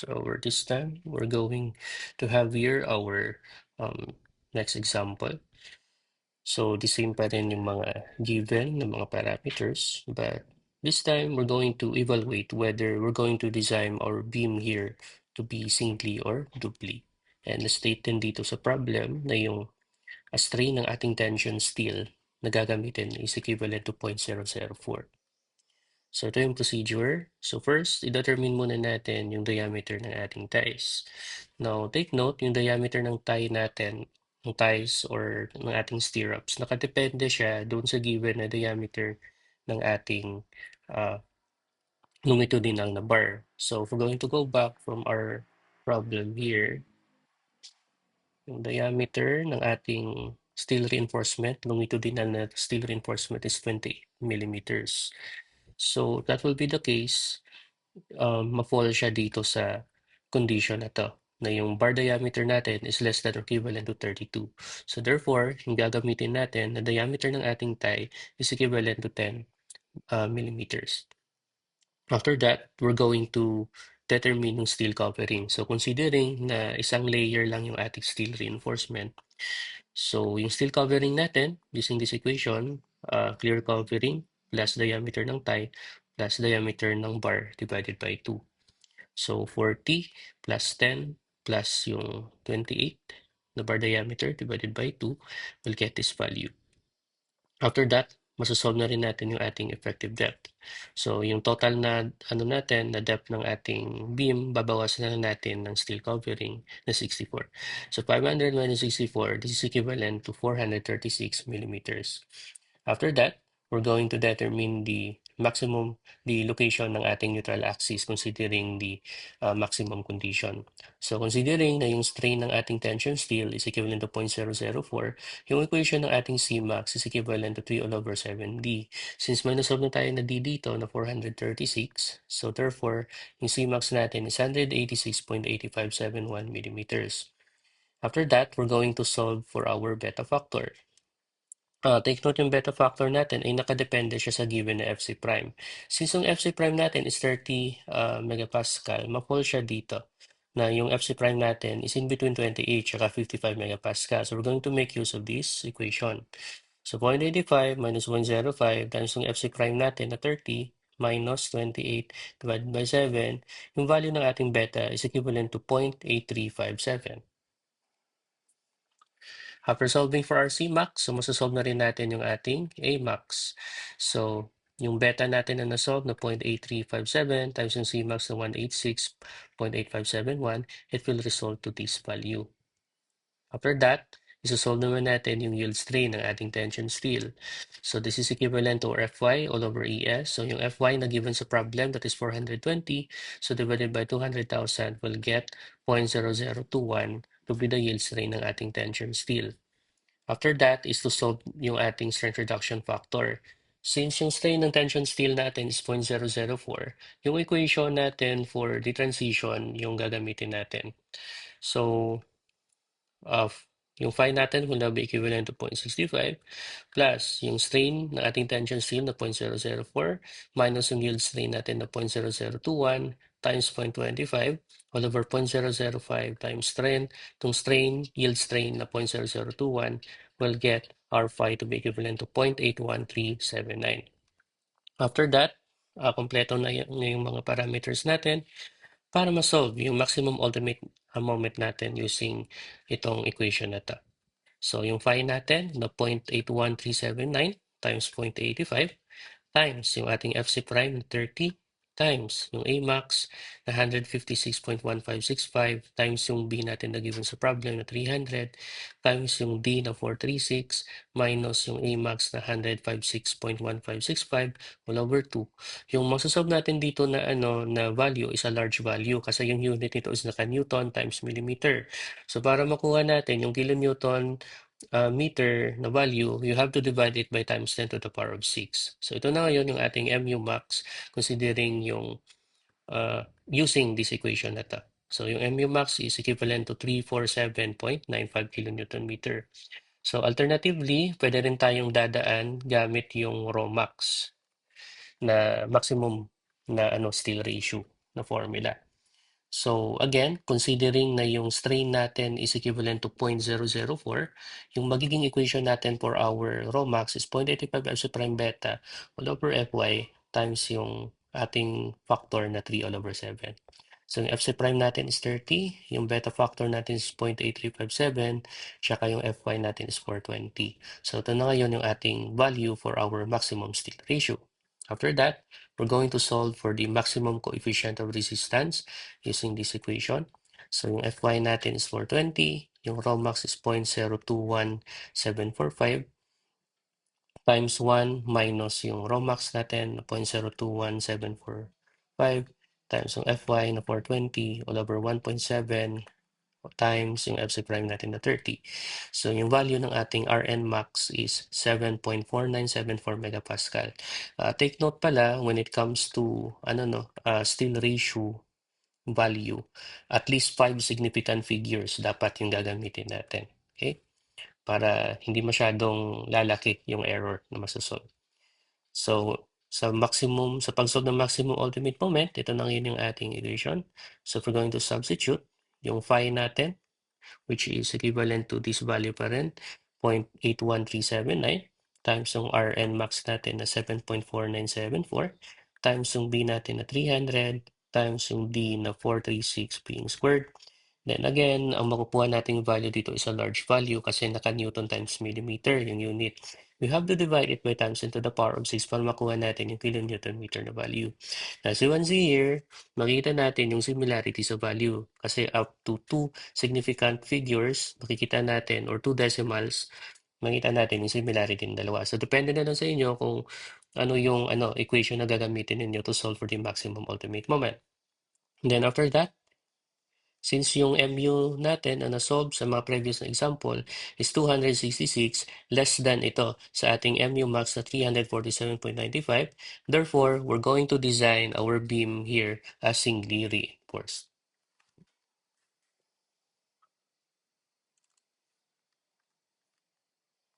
So over this time, we're going to have here our next example. So the same pa rin yung mga given na mga parameters, but this time we're going to evaluate whether we're going to design our beam here to be singly or doubly. And na-state din dito sa problem na yung strain ng ating tension steel na gagamitin is equivalent to 0.004. So ito yung procedure. So first, i-determine muna natin yung diameter ng ating ties. Now, take note, yung diameter ng tie natin, ng ties or ng ating stirrups, nakadepende siya doon sa given na diameter ng ating longitudinal na bar. So if we're going to go back from our problem here, yung diameter ng ating steel reinforcement, longitudinal na steel reinforcement is 20 millimeters. So that will be the case, ma-fall siya dito sa condition na to, na yung bar diameter natin is less than or equivalent to 32. So therefore, yung gagamitin natin na diameter ng ating tie is equivalent to 10 millimeters. After that, we're going to determine yung steel covering. So considering na isang layer lang yung ating steel reinforcement, so yung steel covering natin, using this equation, clear covering plus diameter ng tie plus diameter ng bar divided by 2. So 40 plus 10 plus yung 28 na bar diameter divided by 2 will get this value. After that, masosolve na rin natin yung ating effective depth. So yung total na natin na depth ng ating beam, babawasan na natin ng steel covering na 64. So 500 minus 64, this is equivalent to 436 millimeters. After that, we're going to determine the location ng ating neutral axis considering the maximum condition. So considering na yung strain ng ating tension steel is equivalent to 0.004, yung equation ng ating Cmax is equivalent to 3 all over 7D. Since may nasolve na tayo na D dito na 436, so therefore, yung Cmax natin is 186.8571 millimeters. After that, we're going to solve for our beta factor. Take note yung beta factor natin ay nakadepende siya sa given na FC prime. Since yung FC prime natin is 30 megapascal, ma-fall siya dito na yung FC prime natin is in between 28 at 55 megapascal. So we're going to make use of this equation. So 0.85 minus 105 times yung FC prime natin na 30 minus 28 divided by 7, yung value ng ating beta is equivalent to 0.8357. After solving for our Cmax, so masasolve na rin natin yung ating Amax. So, yung beta natin na nasolve na 0.8357 times yung Cmax na 186.8571, it will result to this value. After that, isosolve naman natin yung yield strain ng ating tension steel. So this is equivalent to our Fy all over ES. So yung Fy na given sa problem, that is 420. So divided by 200,000, we'll get 0.0021 to be the yield strain ng ating tension steel. After that is to solve yung ating strength reduction factor. Since yung strain ng tension steel natin is 0.004, yung equation natin for the transition yung gagamitin natin. So, yung phi natin will now be equivalent to 0.65 plus yung strain ng ating tension steel na 0.004 minus yung yield strain natin na 0.0021 times 0.25 all over 0.005 times strain, yield strain na 0.0021 will get our phi to be equivalent to 0.81379. After that, kompleto na yung mga parameters natin para ma-solve yung maximum ultimate moment natin using itong equation na to. So yung phi natin na 0.81379 times 0.85 times yung ating FC prime na 30 times yung Amax na 156.1565 times yung B natin na given sa problem na 300 times yung D na 436 minus yung Amax na 156.1565 all over 2. Yung masasolve natin dito na na value is a large value kasi yung unit nito is naka-Newton times millimeter. So para makuha natin yung kilonewton meter na value, you have to divide it by times 10 to the power of 6. So ito na ngayon yung ating mu max considering yung using this equation na to. So yung mu max is equivalent to 347.95 kilonewton meter. So alternatively, pwede rin tayong dadaan gamit yung rho max na maximum na steel ratio na formula. So again, considering na yung strain natin is equivalent to 0.004, yung magiging equation natin for our rho max is 0.85 Fc prime beta all over Fy times yung ating factor na 3 all over 7. So yung Fc prime natin is 30, yung beta factor natin is 0.8357, tsaka yung Fy natin is 420. So ito na ngayon yung ating value for our maximum steel ratio. After that, we're going to solve for the maximum coefficient of resistance using this equation. So yung Fy natin is 420, yung rho max is 0.021745 times 1 minus yung rho max natin na 0.021745 times yung Fy na 420 all over 1.7 times yung Fc prime natin na 30. So yung value ng ating Rn max is 7.4974 megapascal. Take note pala when it comes to steel ratio value, at least 5 significant figures dapat yung gagamitin natin. Okay? Para hindi masyadong lalaki yung error na masasolve. So, sa pag-solve ng maximum ultimate moment, ito na ngayon yung ating equation. So, if we're going to substitute, yung phi natin, which is equivalent to this value pa rin, 0.81379 times yung Rn max natin na 7.4974 times yung B natin na 300 times yung D na 436 being squared. Then again, ang makukuha nating value dito is a large value kasi naka-Newton times millimeter yung unit. We have to divide it by times into the power of 6 para makuha natin yung kilonewton meter na value. As you can see here, makita natin yung similarity sa value kasi up to 2 significant figures, makikita natin, or 2 decimals, makita natin yung similarity ng dalawa. So, depende na lang sa inyo kung ano yung equation na gagamitin ninyo to solve for the maximum ultimate moment. And then after that, since yung MU natin na na-solve sa mga previous na example is 266, less than ito sa ating MU max na 347.95. Therefore, we're going to design our beam here as singly reinforced.